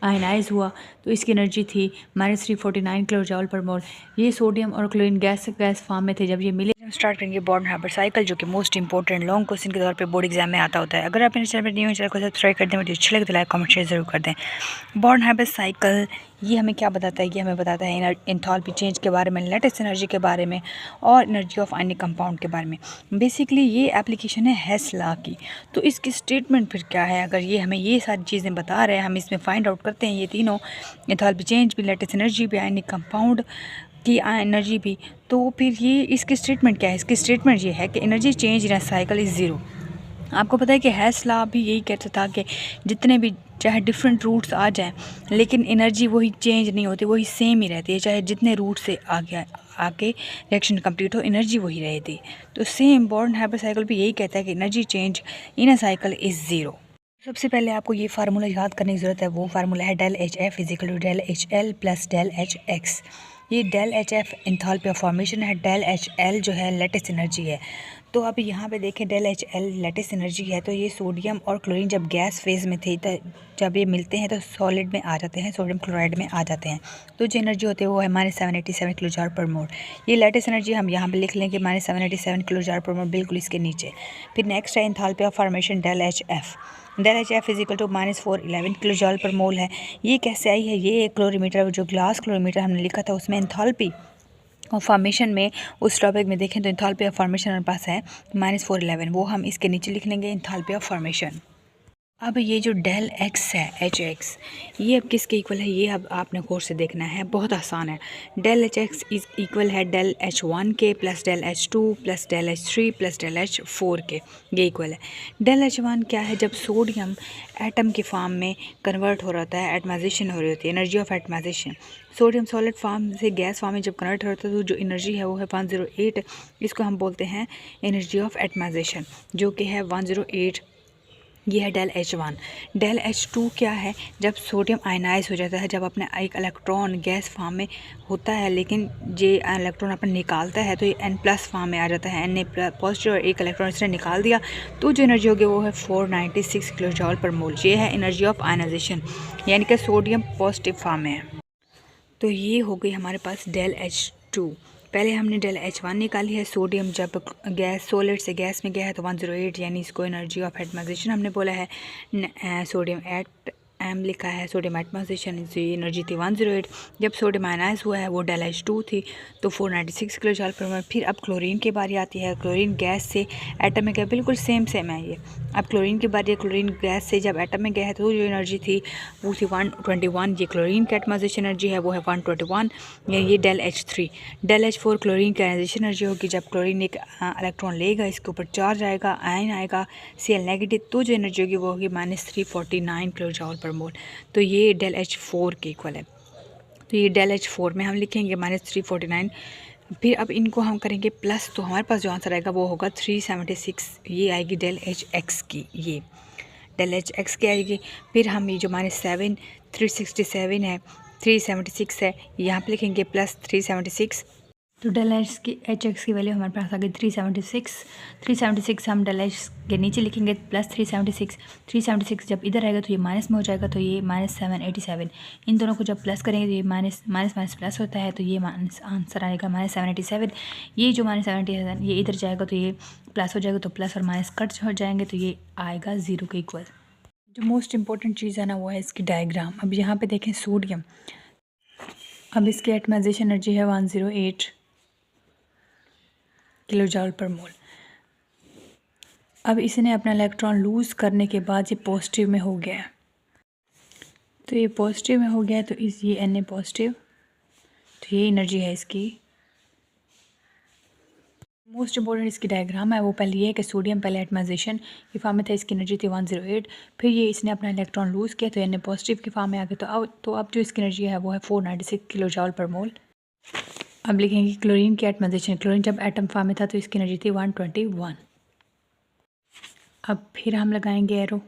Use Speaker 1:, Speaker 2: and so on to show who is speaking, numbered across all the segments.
Speaker 1: Ionise हुआ तो इसकी एनर्जी थी -349 किलो जॉल पर मोल। ये सोडियम और क्लोरीन गैस फॉर्म में थे। जब ये मिले हम स्टार्ट करेंगे बॉर्न-हार्बर साइकिल, जो कि मोस्ट इंपॉर्टेंट लॉन्ग क्वेश्चन के तौर पे बोर्ड एग्जाम में आता होता है। अगर आप मेरे चैनल पर न्यू हैं, चैनल को सब्सक्राइब कर दें, मुझे अच्छे लगे तो लाइक कमेंट शेयर जरूर कर दें। बॉर्न-हार्बर साइकिल ये हमें क्या बताता है? ये हमें बताता है एंथैल्पी चेंज के बारे में, लेटेस्ट एनर्जी के बारे में और एनर्जी ऑफ आयनिक कंपाउंड के बारे में। बेसिकली ये एप्लीकेशन है हेस लॉ की। तो इसकी स्टेटमेंट फिर क्या है? अगर ये हमें ये सारी चीज़ें बता रहे हैं, हम इसमें फाइंड आउट करते हैं ये तीनों, एंथैल्पी चेंज भी, लेटेस्ट एनर्जी भी, आयनिक कंपाउंड की एनर्जी भी, तो फिर ये इसकी स्टेटमेंट क्या है? इसकी स्टेटमेंट ये है कि energy change in a cycle is zero. आपको पता है कि हेस लॉ भी यही कहता था कि जितने भी चाहे डिफरेंट रूट्स आ जाएं, लेकिन एनर्जी वही चेंज नहीं होती, वही सेम ही रहती है। चाहे जितने रूट से आके रिएक्शन कंप्लीट हो, एनर्जी वही रहती। तो सेम बॉर्न-हार्बर साइकिल भी यही कहता है कि energy change in a cycle is zero. सबसे पहले आपको ये फार्मूला याद करने की ज़रूरत है। वो फार्मूला है del H F is equal to del H L plus del H X. ये del H F enthalpy of formation है, डेल एच एल जो है लेटेस्ट एनर्जी है। तो अब यहाँ पे देखें, del H L latest energy है। तो ये सोडियम और क्लोरीन जब गैस फेज़ में थे, तो जब ये मिलते हैं तो सॉलिड में आ जाते हैं, सोडियम क्लोराइड में आ जाते हैं। तो जो एनर्जी होती है वो है -787 किलो जॉल पर मोल। ये लेटेस्ट एनर्जी हम यहाँ पे लिख लेंगे -787 किलो जॉल पर मोल, बिल्कुल इसके नीचे। फिर नेक्स्ट है enthalpy of formation del H F. Del H F is equal to -411 kilojoule per mole है। ये कैसे आई है? ये एक क्लोरीमीटर, जो ग्लास क्लोरीमीटर हमने लिखा था, उसमें एंथैल्पी और फॉर्मेशन में उस टॉपिक में देखें तो एंथैल्पी ऑफ फॉर्मेशन हमारे पास है -411, वो हम इसके नीचे लिख लेंगे एंथैल्पी ऑफ फॉर्मेशन। अब ये जो डेल एक्स है, एच एक्स, ये अब किसके इक्वल है? ये अब आपने कोर्स से देखना है, बहुत आसान है। Del H X is equal है डेल एच वन के plus del H two plus del H three plus del H four के, ये इक्वल है। डेल एच वन क्या है? जब सोडियम एटम के फॉर्म में कन्वर्ट हो रहा है, एटमाइजेशन हो रही होती है, energy of atomisation. Sodium solid form से गैस फॉर्म में जब कन्वर्ट हो रहा है, तो जो एनर्जी है वो है 108। इसको हम बोलते हैं एनर्जी ऑफ एटमाइजेशन, जो कि है 108। ये है del H one. Del H two क्या है? जब सोडियम आयनाइज हो जाता है, जब अपने एक इलेक्ट्रॉन गैस फॉर्म में होता है, लेकिन ये इलेक्ट्रॉन अपन निकालता है तो ये एन प्लस फॉर्म में आ जाता है, एन ए पॉजिटिव और एक इलेक्ट्रॉन इसने निकाल दिया, तो जो एनर्जी होगी वो है 496 किलो जॉल पर मोल। ये है एनर्जी ऑफ आयनाइजेशन, यानी कि सोडियम पॉजिटिव फॉर्म में है। तो ये हो गई हमारे पास डेल एच टू। पहले हमने डेल एच वन निकाली है। सोडियम जब गैस सॉलिड से गैस में गया है तो 108, यानी इसको एनर्जी ऑफ एटमाइजेशन हमने बोला है। सोडियम एट एम लिखा है, सोडियम एटमाइजेशन, एनर्जी थी 108। जब सोडियम आयनाइज हुआ है वो डेल एच टू थी, तो 496 किलो जॉल पर मोल। फिर अब क्लोरीन की बारी आती है। क्लोरीन गैस से एटम में गया, बिल्कुल सेम है ये। अब क्लोरीन की बारी है। क्लोरीन गैस से जब एटम में गया है तो जो एनर्जी थी वो थी 121। ये क्लोरीन की एटमाइजेशन एनर्जी है, वो है 121। ये del H three. Del H four chlorine की आयनाइजेशन एनर्जी होगी। जब क्लोरीन एक इलेक्ट्रॉन लेगा, इसके ऊपर चार्ज आएगा, आयन आएगा, Cl नेगेटिव, तो जो एनर्जी होगी वो होगी -349 किलो जॉल पर मोल। तो ये डेल एच फोर के इक्वल है। तो ये डेल एच फोर में हम लिखेंगे -349। फिर अब इनको हम करेंगे प्लस, तो हमारे पास जो आंसर आएगा वो होगा 376। ये आएगी डेल एच एक्स की, ये डेल एच एक्स की आएगी। फिर हम ये जो -7 367 है, 376 है, यहाँ पे लिखेंगे प्लस 376। तो डेल एच एक्स की वैल्यू हमारे पास आ गई 376। 376 हम डेल एच के नीचे लिखेंगे प्लस 376। 376 जब इधर आएगा तो ये माइनस में हो जाएगा, तो ये -787। इन दोनों को जब प्लस करेंगे तो ये माइनस माइनस प्लस होता है, तो ये आंसर आएगा -787। ये जो -787 ये इधर जाएगा तो ये प्लस हो जाएगा, तो प्लस और माइनस कट हो जाएंगे, तो ये आएगा 0 के इक्वल। जो मोस्ट इंपॉर्टेंट चीज़ है ना, वो है इसकी डायग्राम। अब यहाँ पे देखें सोडियम, अब इसकी एटमाइजेशन एनर्जी है 108 किलो जॉल पर मोल। अब इसने अपना इलेक्ट्रॉन लूज़ करने के बाद ये पॉजिटिव में हो गया है, तो ये पॉजिटिव में हो गया है, तो ये Na पॉजिटिव, तो ये एनर्जी है इसकी। मोस्ट इंपॉर्टेंट इसकी डायग्राम है वो पहले ये है कि सोडियम पहले एटमाइजेशन की फॉर्म में था, इसकी एनर्जी थी 108। फिर ये इसने अपना इलेक्ट्रॉन लूज़ किया तो Na पॉजिटिव की फॉर्म में आ गया, तो अब जो इसकी एनर्जी है वो है 496 किलो जॉल पर मोल। अब लिखेंगे क्लोरीन की एटमाइजेशन। क्लोरीन जब एटम फॉर्म में था तो इसकी एनर्जी थी 121। अब फिर हम लगाएंगे एरो।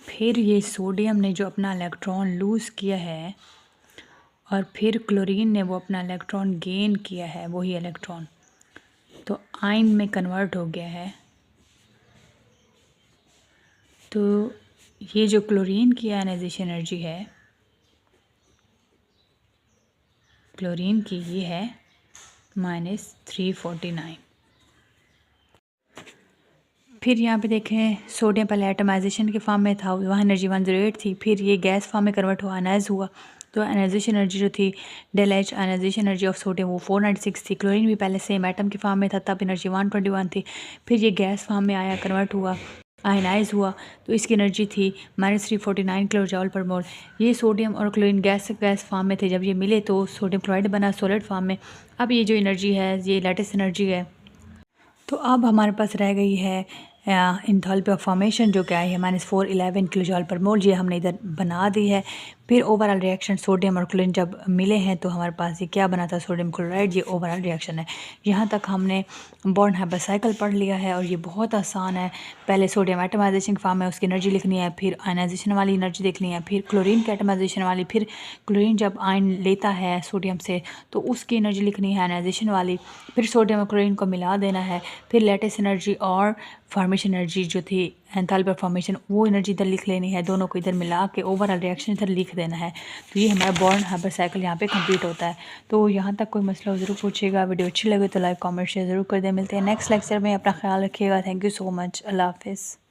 Speaker 1: फिर ये सोडियम ने जो अपना इलेक्ट्रॉन लूज़ किया है, और फिर क्लोरीन ने वो अपना इलेक्ट्रॉन गेन किया है, वही इलेक्ट्रॉन, तो आयन में कन्वर्ट हो गया है। तो ये जो क्लोरीन की आयनाइजेशन एनर्जी है, क्लोरीन की ये है -349। फिर यहाँ पे देखें सोडियम पहले एटमाइजेशन के फॉर्म में था, वहाँ एनर्जी 108 थी, फिर ये गैस फॉर्म में कन्वर्ट हुआ, अनाइज हुआ, तो आयनाइजेशन एनर्जी जो थी del H ionisation energy of sodium वो 496 थी। क्लोरीन भी पहले सेम एटम के फॉर्म में था, तब एनर्जी 121 थी। फिर ये गैस फॉर्म में आया, कन्वर्ट हुआ, आयनाइज हुआ, तो इसकी एनर्जी थी -349 किलो जॉल पर मोल। ये सोडियम और क्लोरीन गैस फॉर्म में थे, जब ये मिले तो सोडियम क्लोराइड बना सॉलिड फॉर्म में। अब ये जो एनर्जी है ये लेटेस्ट एनर्जी है। तो अब हमारे पास रह गई है इंथैल्पी ऑफ फॉर्मेशन जो क्या है -411 किलो जॉल पर मोल, ये हमने इधर बना दी है। फिर ओवरऑल रिएक्शन सोडियम और क्लोरीन जब मिले हैं तो हमारे पास ये क्या बना था, सोडियम क्लोराइड, ये ओवरऑल रिएक्शन है। यहाँ तक हमने बॉर्न हाइबर साइकिल पढ़ लिया है और ये बहुत आसान है। पहले सोडियम एटमाइजेशन फॉर्म में उसकी एनर्जी लिखनी है, फिर आयनाइजेशन वाली एनर्जी देखनी है, फिर क्लोरीन की एटमाइजेशन वाली, फिर क्लोरीन जब आयन लेता है सोडियम से तो उसकी एनर्जी लिखनी है आयनाइजेशन वाली, फिर सोडियम और क्लोरीन को मिला देना है, फिर लेटेस्ट एनर्जी और फॉर्मेशन एनर्जी जो थी एंथैल्पी ऑफ फॉर्मेशन वो एनर्जी इधर लिख लेनी है, दोनों को इधर मिला के ओवरऑल रिएक्शन इधर लिख देना है। तो ये हमारा बॉर्न हाइबर साइकिल यहाँ पे कंप्लीट होता है। तो यहाँ तक कोई मसला ज़रूर पूछिएगा, वीडियो अच्छी लगे तो लाइक कमेंट शेयर ज़रूर कर दें। मिलते हैं नेक्स्ट लेक्चर में, अपना ख्याल रखिएगा। थैंक यू सो मच, अल्लाह हाफिज़।